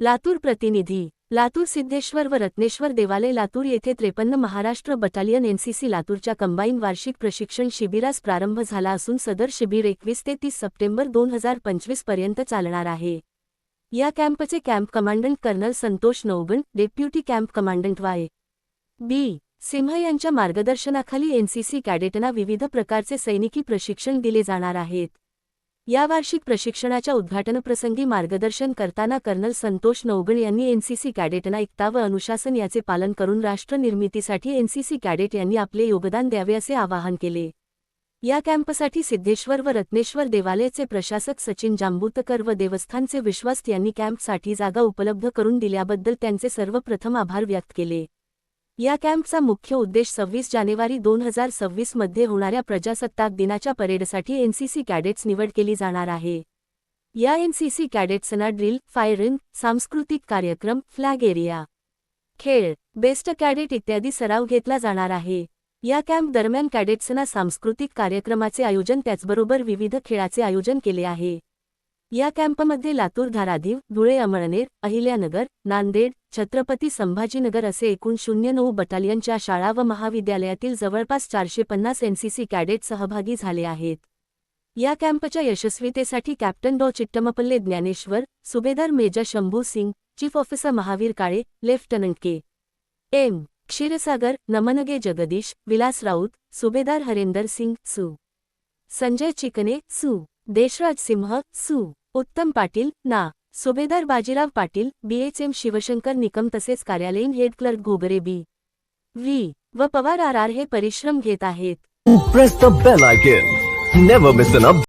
लातूर प्रतिनिधी। लातूर सिद्धेश्वर व रत्नेश्वर देवालय लातूर येथे 53 महाराष्ट्र बटालियन एनसीसी लातूरच्या कंबाईन वार्षिक प्रशिक्षण शिबिरास प्रारंभ झाला असून सदर शिबिर 21 ते 30 सप्टेंबर 2025 पर्यंत चालणार आहे। या कॅम्पचे camp commandant colonel Santosh Nauban, deputy camp commandant Y. B. Singh यांच्या मार्गदर्शनाखाली एनसीसी कॅडेटना विविध प्रकारचे सैनिकी प्रशिक्षण दिले जाणार आहेत। या वार्षिक प्रशिक्षणाच्या उद्घाटनप्रसंगी मार्गदर्शन करताना कर्नल संतोष नौबन यांनी एनसीसी कॅडेटना एकता व अनुशासन याचे पालन करून राष्ट्र निर्मितीसाठी एनसीसी कॅडेट यांनी आपले योगदान द्यावे असे आवाहन केले। या कॅम्पसाठी सिद्धेश्वर व रत्नेश्वर देवालयाचे प्रशासक सचिन जांबुतकर व देवस्थानचे विश्वास्त यांनी कॅम्पसाठी जागा उपलब्ध करून दिल्याबद्दल त्यांचे सर्वप्रथम आभार व्यक्त केले। या कॅम्पचा मुख्य उद्देश 26 जानेवारी 2026 मध्ये होणाऱ्या प्रजासत्ताक दिनाच्या परेडसाठी एनसीसी कॅडेट्स निवड केली जाणार आहे। या एनसीसी कॅडेट्सना ड्रिल, फायरिंग, सांस्कृतिक कार्यक्रम, फ्लॅग एरिया, खेळ, बेस्ट कॅडेट इत्यादी सराव घेतला जाणार आहे। या कॅम्प दरम्यान कॅडेट्सना सांस्कृतिक कार्यक्रमाचे आयोजन त्याचबरोबर विविध खेळाचे आयोजन केले आहे। या कॅम्पमध्ये लातूर, धाराशिव, धुळे, अमळनेर, अहिल्यानगर, नांदेड, छत्रपती संभाजीनगर असे एकूण 09 बटालियनच्या शाळा व महाविद्यालयातील जवळपास 450 एनसीसी कॅडेट सहभागी झाले आहेत। या कॅम्पच्या यशस्वीतेसाठी कॅप्टन डॉ. चिट्टमपल्ले ज्ञानेश्वर, सुभेदार major Shambhu Singh, chief officer Mahavir Kale, lieutenant K. M. Kshirsagar, Namange Jagdish, Vilas Raut, सुभेदार हरेंदर सिंग, सु. संजय चिकने, सु. देशराज सिंह, सु. उत्तम पाटील, ना. सुभेदार बाजीराव पाटील, बीएचएम शिवशंकर निकम तसेच कार्यालयीन हेड क्लर्क घोगरे बी. व्ही. व पवार आर हे परिश्रम घेत आहेत। Press the bell icon. Never miss an update.